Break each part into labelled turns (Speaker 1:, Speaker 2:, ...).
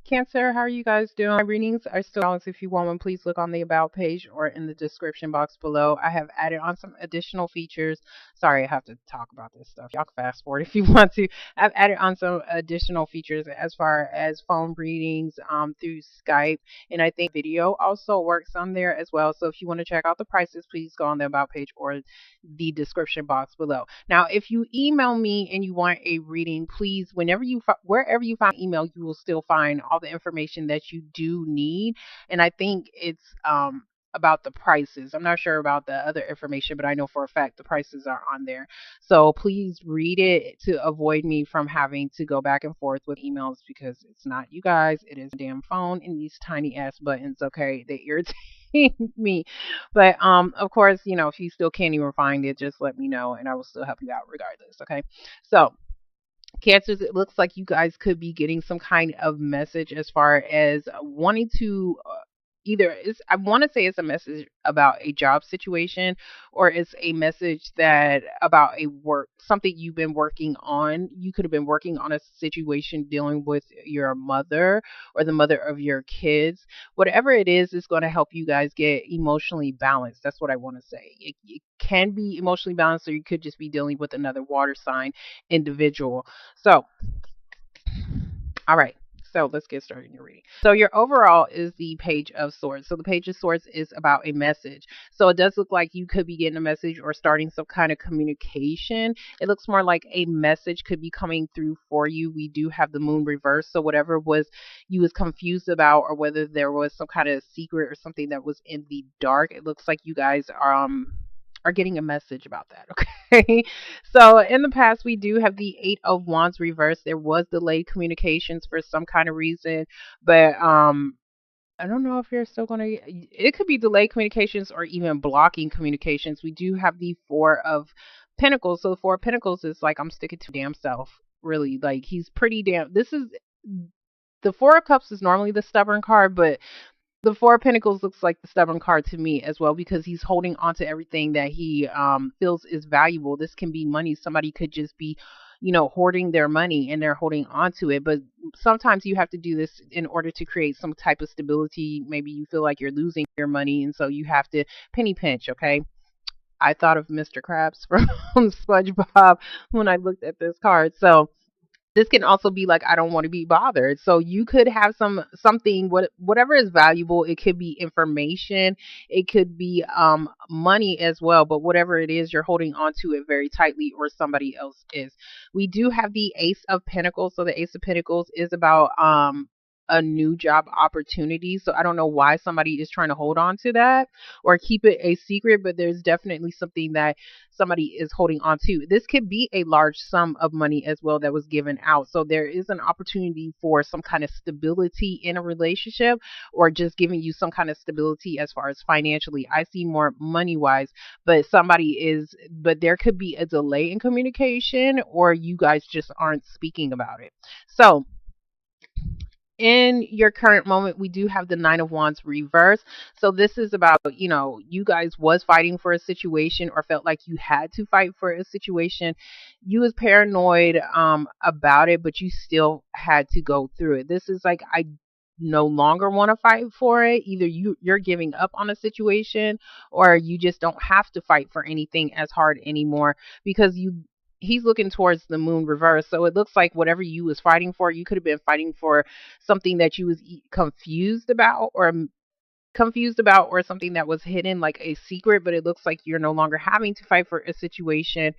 Speaker 1: Cancer, how are you guys doing? My readings are still out. If you want one, please look on the About page or in the description box below. I have added on some additional features. Sorry, I have to talk about this stuff. Y'all can fast forward if you want to. I've added on some additional features as far as phone readings through Skype, and I think video also works on there as well. So if you want to check out the prices, please go on the About page or the description box below. Now, if you email me and you want a reading, please, wherever you find email, you will still find all the information that you do need. And I think it's about the prices. I'm not sure about the other information, but I know for a fact the prices are on there. So please read it to avoid me from having to go back and forth with emails because it's not you guys, it is a damn phone and these tiny ass buttons. Okay, they irritate me. But of course, if you still can't even find it, just let me know and I will still help you out regardless. Okay. So Cancers, it looks like you guys could be getting some kind of message as far as wanting to either is I want to say it's a message about a job situation or it's a message that about a work something you've been working on. You could have been working on a situation dealing with your mother or the mother of your kids. Whatever it is going to help you guys get emotionally balanced. That's what I want to say. It can be emotionally balanced or you could just be dealing with another water sign individual. So, all right. So let's get started in your reading. So your overall is the Page of Swords. So the Page of Swords is about a message. So it does look like you could be getting a message or starting some kind of communication. It looks more like a message could be coming through for you. We do have the moon reverse. So whatever was you was confused about or whether there was some kind of secret or something that was in the dark, it looks like you guys are getting a message about that. Okay. So in the past, we do have the Eight of Wands reversed. There was delayed communications for some kind of reason, but I don't know if you're still going to. It could be delayed communications or even blocking communications. We do have the Four of Pentacles. So the Four of Pentacles is like I'm sticking to damn self. Really, like he's pretty damn. This is the Four of Cups is normally the stubborn card, but the Four of Pentacles looks like the stubborn card to me as well because he's holding on to everything that he feels is valuable. This can be money. Somebody could just be, hoarding their money and they're holding on to it. But sometimes you have to do this in order to create some type of stability. Maybe you feel like you're losing your money and so you have to penny pinch, okay? I thought of Mr. Krabs from SpongeBob when I looked at this card. So this can also be like I don't want to be bothered. So you could have something whatever is valuable. It could be information, it could be money as well, but whatever it is, you're holding on to it very tightly or somebody else is. We do have the Ace of Pentacles. So the Ace of Pentacles is about a new job opportunity. So I don't know why somebody is trying to hold on to that or keep it a secret, but there's definitely something that somebody is holding on to. This could be a large sum of money as well that was given out. So there is an opportunity for some kind of stability in a relationship or just giving you some kind of stability as far as financially. I see more money wise, but there could be a delay in communication or you guys just aren't speaking about it. So in your current moment, we do have the Nine of Wands reverse. So this is about, you guys was fighting for a situation or felt like you had to fight for a situation. You was paranoid about it, but you still had to go through it. This is like, I no longer want to fight for it. Either you're giving up on a situation or you just don't have to fight for anything as hard anymore because he's looking towards the moon reverse. So it looks like whatever you was fighting for, you could have been fighting for something that you was confused about or something that was hidden like a secret, but it looks like you're no longer having to fight for a situation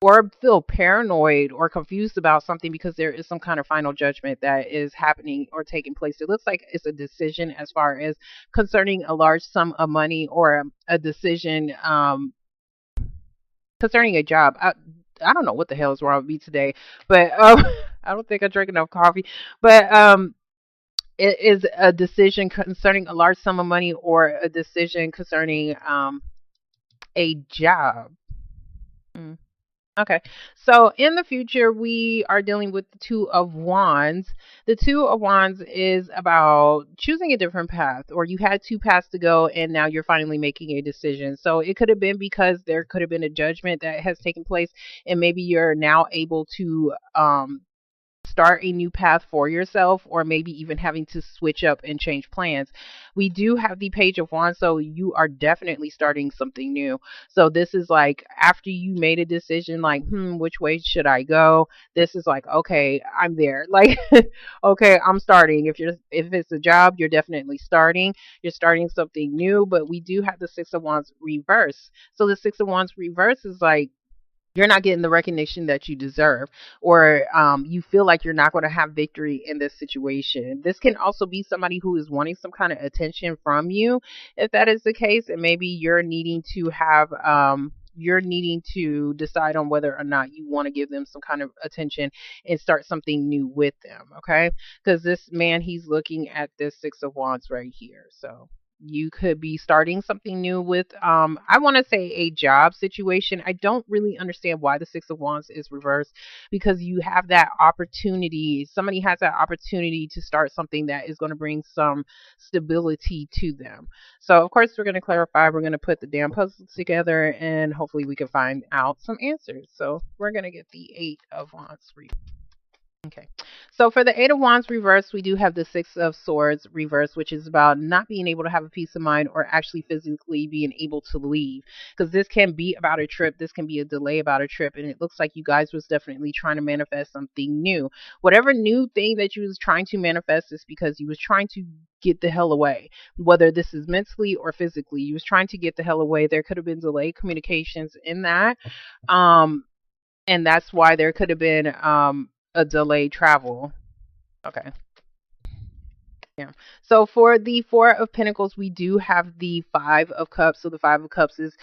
Speaker 1: or feel paranoid or confused about something because there is some kind of final judgment that is happening or taking place. It looks like it's a decision as far as concerning a large sum of money or a decision concerning a job. I don't know what the hell is wrong with me today, but I don't think I drank enough coffee. But it is a decision concerning a large sum of money or a decision concerning a job. Mm. Okay. So in the future, we are dealing with the Two of Wands. The Two of Wands is about choosing a different path, or you had two paths to go, and now you're finally making a decision. So it could have been because there could have been a judgment that has taken place, and maybe you're now able to start a new path for yourself, or maybe even having to switch up and change plans. We do have the Page of Wands, so you are definitely starting something new. So this is like after you made a decision, like, which way should I go? This is like, okay, I'm there. Like, okay, I'm starting. If it's a job, you're definitely starting. You're starting something new. But we do have the Six of Wands reverse. So the Six of Wands reverse is like you're not getting the recognition that you deserve, or you feel like you're not going to have victory in this situation. This can also be somebody who is wanting some kind of attention from you, if that is the case, and maybe you're needing to decide on whether or not you want to give them some kind of attention and start something new with them, okay? Because this man, he's looking at this Six of Wands right here. So you could be starting something new with I want to say a job situation. I don't really understand why the Six of Wands is reversed, because you have that opportunity. Somebody has that opportunity to start something that is going to bring some stability to them. So of course we're going to clarify, we're going to put the damn puzzles together, and hopefully we can find out some answers. So we're going to get the Eight of Wands for you. Okay. So for the Eight of Wands reverse, we do have the Six of Swords reverse, which is about not being able to have a peace of mind or actually physically being able to leave. Because this can be about a trip. This can be a delay about a trip. And it looks like you guys was definitely trying to manifest something new. Whatever new thing that you was trying to manifest is because you was trying to get the hell away. Whether this is mentally or physically, you was trying to get the hell away. There could have been delayed communications in that. Um, and that's why there could have been a delayed travel. Okay. Yeah. So for the Four of Pentacles, we do have the Five of Cups. So the Five of Cups is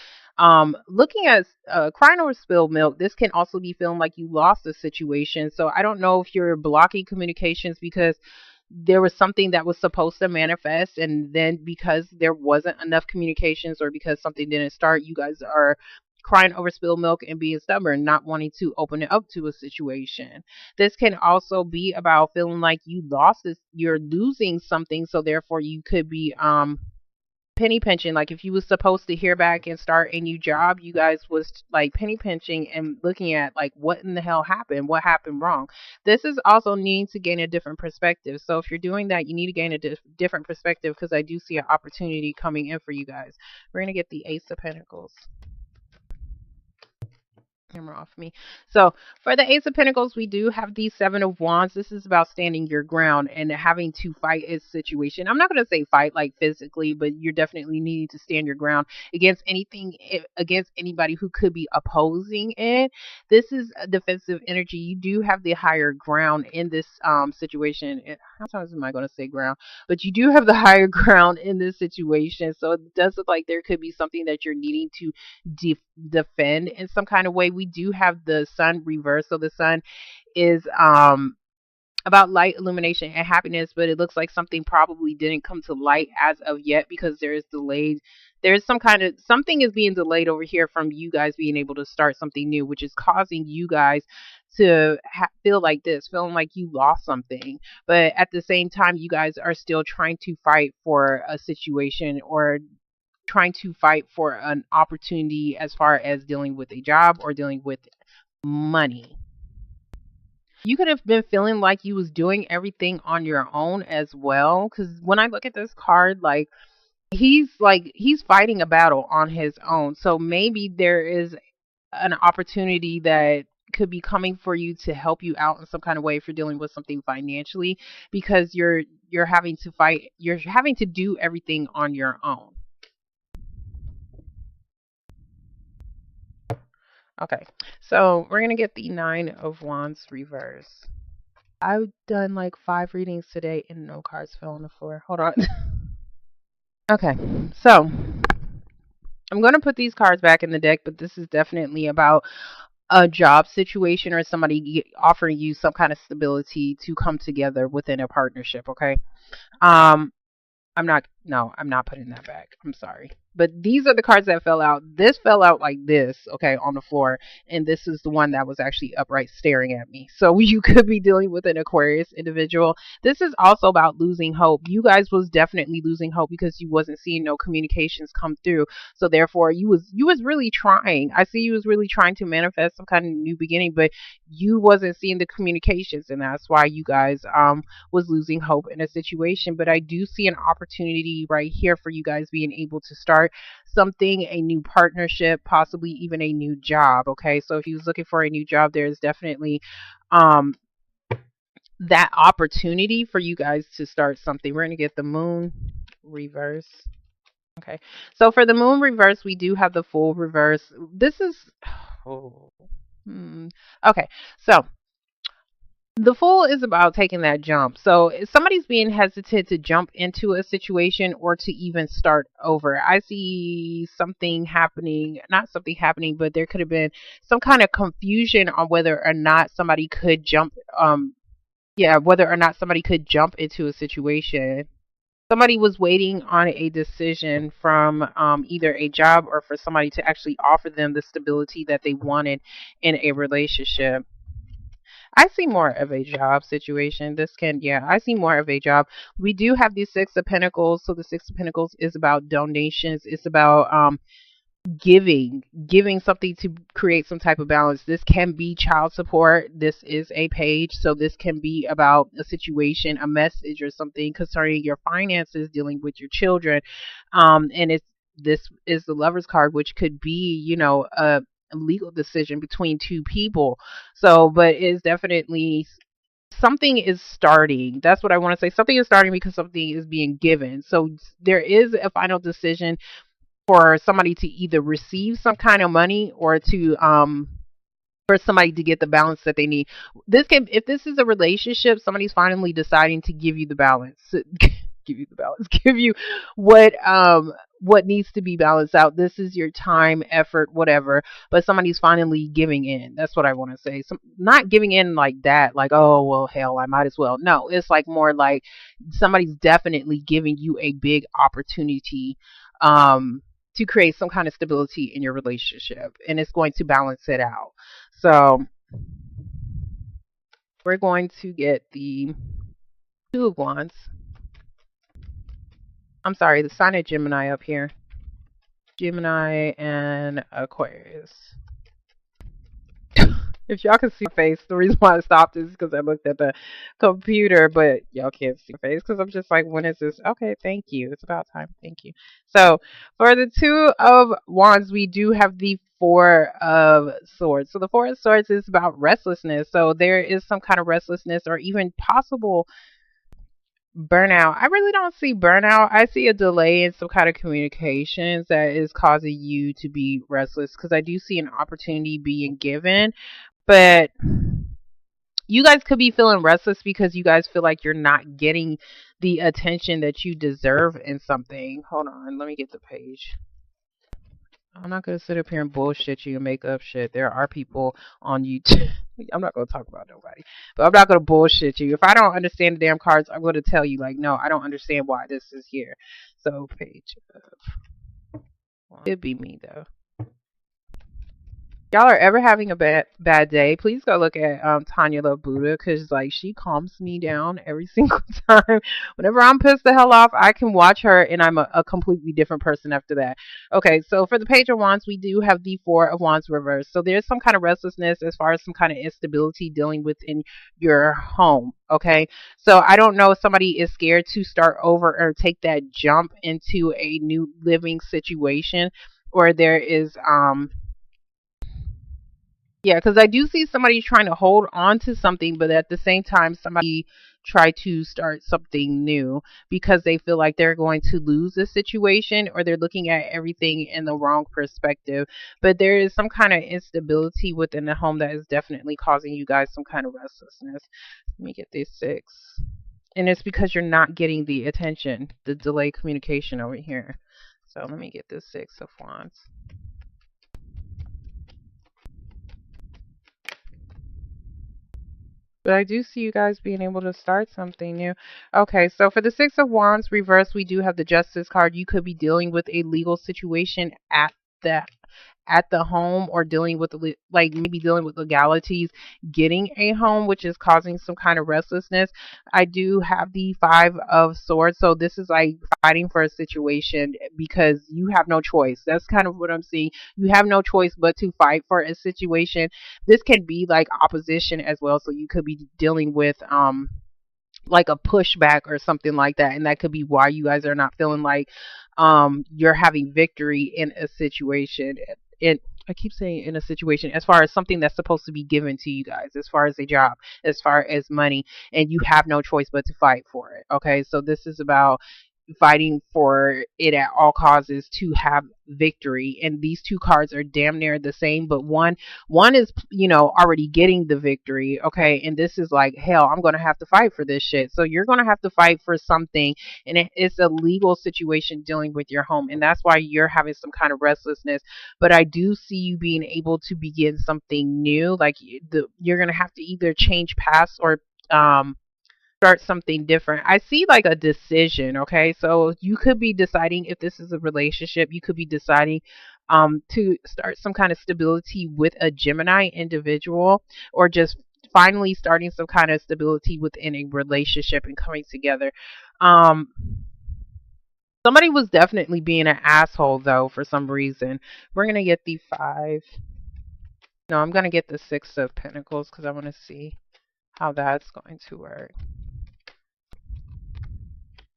Speaker 1: looking at crying over spilled milk. This can also be feeling like you lost a situation. So I don't know if you're blocking communications because there was something that was supposed to manifest, and then because there wasn't enough communications or because something didn't start, you guys are crying over spilled milk and being stubborn, not wanting to open it up to a situation. This can also be about feeling like you lost this, you're losing something, so therefore you could be penny pinching. Like if you was supposed to hear back and start a new job, you guys was like penny pinching and looking at like what in the hell happened, what happened wrong. This is also needing to gain a different perspective. So if you're doing that, you need to gain a different perspective, because I do see an opportunity coming in for you guys. We're going to get the Ace of Pentacles. Camera off me. So for the Ace of Pentacles, we do have the Seven of Wands. This is about standing your ground and having to fight a situation. I'm not going to say fight like physically, but you're definitely needing to stand your ground against anything, against anybody who could be opposing it. This is a defensive energy. You do have the higher ground in this situation. How times am I going to say ground? But you do have the higher ground in this situation. So it does look like there could be something that you're needing to defend in some kind of way. We do have the Sun reverse. So the Sun is about light, illumination, and happiness, but it looks like something probably didn't come to light as of yet because there is delayed. There's some kind of something is being delayed over here from you guys being able to start something new, which is causing you guys to feel like this, feeling like you lost something. But at the same time, you guys are still trying to fight for a situation, or trying to fight for an opportunity as far as dealing with a job or dealing with money. You could have been feeling like you was doing everything on your own as well, because when I look at this card, like he's fighting a battle on his own. So maybe there is an opportunity that could be coming for you to help you out in some kind of way if you're dealing with something financially, because you're having to fight, you're having to do everything on your own. Okay, so we're going to get the Nine of Wands reverse. I've done like 5 readings today and no cards fell on the floor. Hold on. Okay, so I'm going to put these cards back in the deck, but this is definitely about a job situation or somebody offering you some kind of stability to come together within a partnership, okay? I'm not No, I'm not putting that back. I'm sorry. But these are the cards that fell out. This fell out like this, okay, on the floor. And this is the one that was actually upright staring at me. So you could be dealing with an Aquarius individual. This is also about losing hope. You guys was definitely losing hope because you wasn't seeing no communications come through. So therefore you was really trying. I see you was really trying to manifest some kind of new beginning, but you wasn't seeing the communications, and that's why you guys was losing hope in a situation. But I do see an opportunity right here for you guys being able to start something, a new partnership, possibly even a new job. Okay, so if you was looking for a new job, there is definitely um that opportunity for you guys to start something. We're going to get the moon reverse. Okay, so for the moon reverse, we do have the full reverse. This is oh, okay, so the fool is about taking that jump. So if somebody's being hesitant to jump into a situation or to even start over. I see something happening, not something happening, but there could have been some kind of confusion on whether or not somebody could jump whether or not somebody could jump into a situation. Somebody was waiting on a decision from either a job or for somebody to actually offer them the stability that they wanted in a relationship. I see more of a job situation. I see more of a job. We do have the Six of Pentacles. So the Six of Pentacles is about donations. It's about giving something to create some type of balance. This can be child support. This is a page. So this can be about a situation, a message, or something concerning your finances, dealing with your children. And this is the Lover's card, which could be, a legal decision between two people. So, but it's definitely something is starting. That's what I want to say. Something is starting because something is being given. So there is a final decision for somebody to either receive some kind of money or to for somebody to get the balance that they need. If this is a relationship, somebody's finally deciding to give you the balance. Give you the balance. Give you what needs to be balanced out. This is your time, effort, whatever. But somebody's finally giving in. That's what I want to say. Not giving in like that, like, oh well, hell, I might as well. No, it's like more like somebody's definitely giving you a big opportunity to create some kind of stability in your relationship, and it's going to balance it out. So we're going to get the Two of Wands. I'm sorry, the sign of Gemini up here. Gemini and Aquarius. If y'all can see my face, the reason why I stopped is because I looked at the computer, but y'all can't see my face because I'm just like, when is this? Okay, thank you. It's about time. Thank you. So for the Two of Wands, we do have the Four of Swords. So the Four of Swords is about restlessness. So there is some kind of restlessness or even possible burnout. I really don't see burnout. I see a delay in some kind of communications that is causing you to be restless because I do see an opportunity being given, but you guys could be feeling restless because you guys feel like you're not getting the attention that you deserve in something. Hold on, let me get the page. I'm not going to sit up here and bullshit you and make up shit. There are people on YouTube. I'm not going to talk about nobody, but I'm not going to bullshit you. If I don't understand the damn cards, I'm going to tell you, like, no, I don't understand why this is here. So, page of. Well, it'd be me, though. Y'all are ever having a bad day, please go look at Tanya Love Buddha, because like she calms me down every single time. Whenever I'm pissed the hell off, I can watch her and I'm a completely different person after that. Okay, so for the Page of Wands, we do have the Four of Wands reversed. So there's some kind of restlessness as far as some kind of instability dealing within your home. Okay, so I don't know if somebody is scared to start over or take that jump into a new living situation, or there is yeah, because I do see somebody trying to hold on to something, but at the same time, somebody try to start something new because they feel like they're going to lose the situation or they're looking at everything in the wrong perspective. But there is some kind of instability within the home that is definitely causing you guys some kind of restlessness. Let me get this six. And it's because you're not getting the attention, the delayed communication over here. So let me get this Six of Wands. But I do see you guys being able to start something new. Okay, so for the Six of Wands reverse, we do have the Justice card. You could be dealing with a legal situation the at the home, or dealing with like maybe dealing with legalities getting a home, which is causing some kind of restlessness. I do have the Five of Swords, so this is like fighting for a situation because you have no choice. That's kind of what I'm seeing. You have no choice but to fight for a situation. This can be like opposition as well, so you could be dealing with like a pushback or something like that, and that could be why you guys are not feeling like you're having victory in a situation. In I keep saying in a situation, as far as something that's supposed to be given to you guys, as far as a job, as far as money, and you have no choice but to fight for it. Okay, so this is about fighting for it at all causes to have victory, and these two cards are damn near the same, but one is, already getting the victory. Okay, and this is like, hell, I'm gonna have to fight for this shit. So you're gonna have to fight for something, and it's a legal situation dealing with your home, and that's why you're having some kind of restlessness. But I do see you being able to begin something new. Like you're gonna have to either change paths or start something different. I see like a decision, okay? So you could be deciding if this is a relationship. You could be deciding to start some kind of stability with a Gemini individual, or just finally starting some kind of stability within a relationship and coming together. Um Somebody was definitely being an asshole though for some reason. We're going to get the 5. No, I'm going to get the 6 of Pentacles cuz I want to see how that's going to work.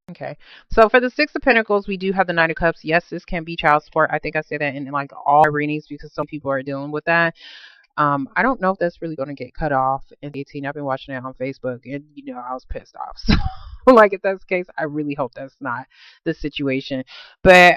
Speaker 1: Okay, so for the Six of Pentacles, we do have the Knight of Cups. Yes, this can be child support. I think I say that in like all readings because some people are dealing with that. I don't know if that's really going to get cut off in 18. I've been watching it on Facebook, and I was pissed off. So, like, if that's the case, I really hope that's not the situation. But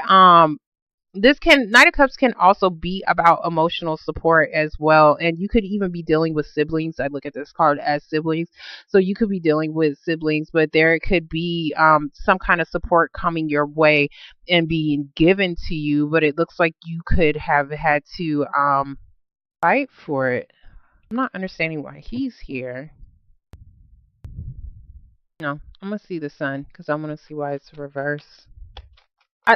Speaker 1: this can Knight of Cups can also be about emotional support as well, and you could even be dealing with siblings. I look at this card as siblings, so you could be dealing with siblings, but there could be some kind of support coming your way and being given to you, but it looks like you could have had to fight for it. I'm not understanding why he's here. No, I'm gonna see the Sun because I'm gonna see why it's reverse.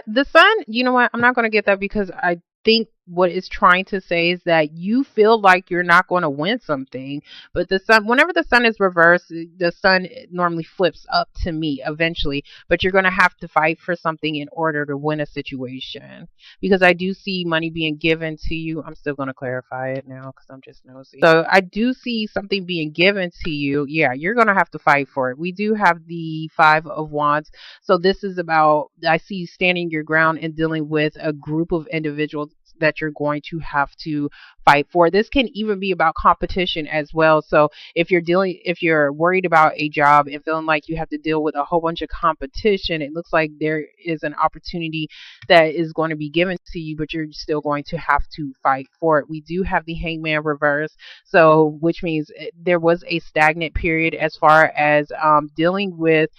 Speaker 1: The Sun, you know what? I'm not going to get that because I think what it's trying to say is that you feel like you're not going to win something. But the Sun, whenever the Sun is reversed, the Sun normally flips up to me eventually. But you're going to have to fight for something in order to win a situation. Because I do see money being given to you. I'm still going to clarify it now because I'm just nosy. So I do see something being given to you. Yeah, you're going to have to fight for it. We do have the Five of Wands. So this is about, I see you standing your ground and dealing with a group of individuals that you're going to have to fight for. This can even be about competition as well. So if you're worried about a job and feeling like you have to deal with a whole bunch of competition, it looks like there is an opportunity that is going to be given to you, but you're still going to have to fight for it. We do have the Hangman reverse, so which means there was a stagnant period as far as dealing with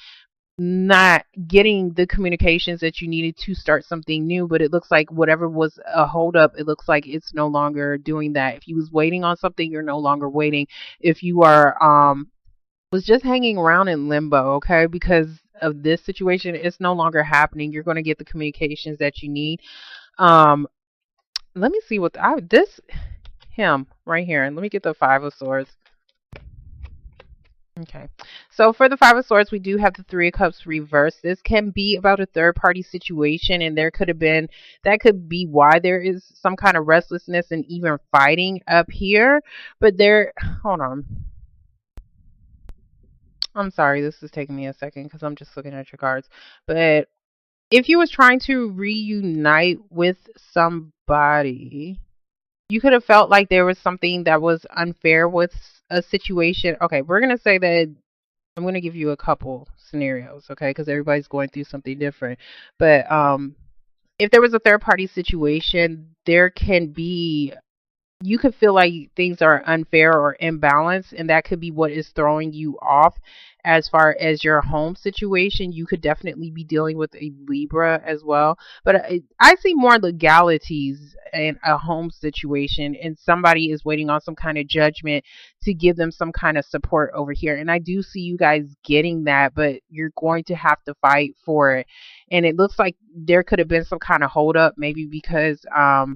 Speaker 1: not getting the communications that you needed to start something new, but it looks like whatever was a holdup, it looks like it's no longer doing that. If you was waiting on something, you're no longer waiting. If you are was just hanging around in limbo, okay, because of this situation, it's no longer happening. You're going to get the communications that you need. Um Let me see what this him right here, and let me get the Five of Swords. Okay. So for the Five of Swords, we do have the Three of Cups reversed. This can be about a third party situation, and that could be why there is some kind of restlessness and even fighting up here. But hold on. I'm sorry, this is taking me a second because I'm just looking at your cards. But if you was trying to reunite with somebody, you could have felt like there was something that was unfair with a situation. Okay, we're going to say that I'm going to give you a couple scenarios, okay, because everybody's going through something different. But if there was a third party situation, you could feel like things are unfair or imbalanced, and that could be what is throwing you off. as far as your home situation, you could definitely be dealing with a Libra as well. But I see more legalities in a home situation, and somebody is waiting on some kind of judgment to give them some kind of support over here. And I do see you guys getting that, but you're going to have to fight for it. And it looks like there could have been some kind of hold up, maybe because of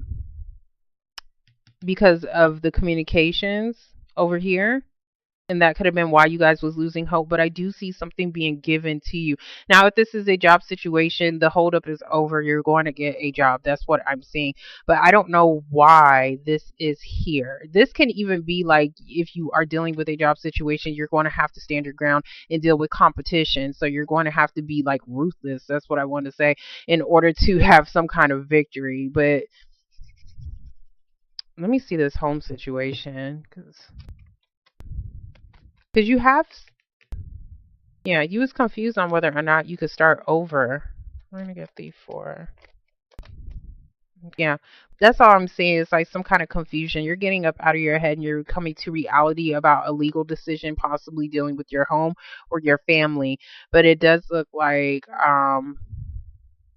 Speaker 1: the communications over here, and that could have been why you guys was losing hope. But I do see something being given to you now. If this is a job situation, the holdup is over. You're going to get a job. That's what I'm seeing. But I don't know why this is here. This can even be like, if you are dealing with a job situation, you're going to have to stand your ground and deal with competition. So you're going to have to be like ruthless. That's what I want to say, in order to have some kind of victory. But let me see this home situation, because you have, yeah, you was confused on whether or not you could start over. We're gonna get the four. Yeah, that's all I'm seeing is like some kind of confusion. You're getting up out of your head and you're coming to reality about a legal decision, possibly dealing with your home or your family. But it does look like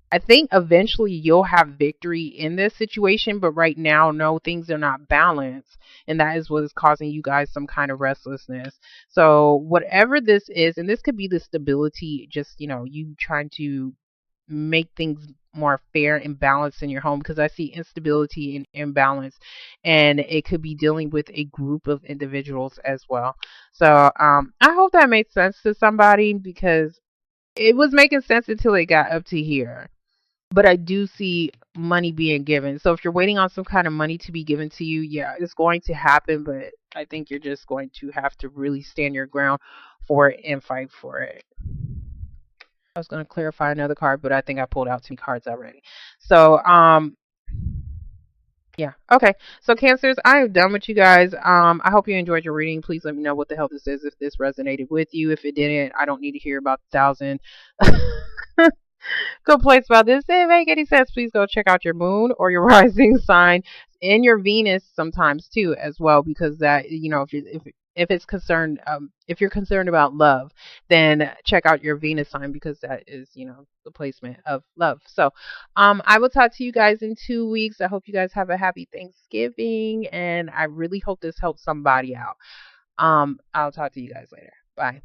Speaker 1: I think eventually you'll have victory in this situation, but right now, no, things are not balanced. And that is what is causing you guys some kind of restlessness. So, whatever this is, and this could be the stability, just, you trying to make things more fair and balanced in your home, because I see instability and imbalance, and it could be dealing with a group of individuals as well. So, I hope that made sense to somebody, because it was making sense until it got up to here. But I do see money being given. So if you're waiting on some kind of money to be given to you, yeah, it's going to happen. But I think you're just going to have to really stand your ground for it and fight for it. I was going to clarify another card, but I think I pulled out too many cards already. So, yeah. Okay. So Cancers, I am done with you guys. I hope you enjoyed your reading. Please let me know what the hell this is, if this resonated with you. If it didn't, I don't need to hear about 1,000 complaints about this. Didn't make any sense. Please go check out your moon or your rising sign and your Venus sometimes too as well, because that, if it's concerned, if you're concerned about love, then check out your Venus sign, because that is, the placement of love. So I will talk to you guys in 2 weeks. I hope you guys have a happy Thanksgiving, and I really hope this helps somebody out. I'll talk to you guys later. Bye.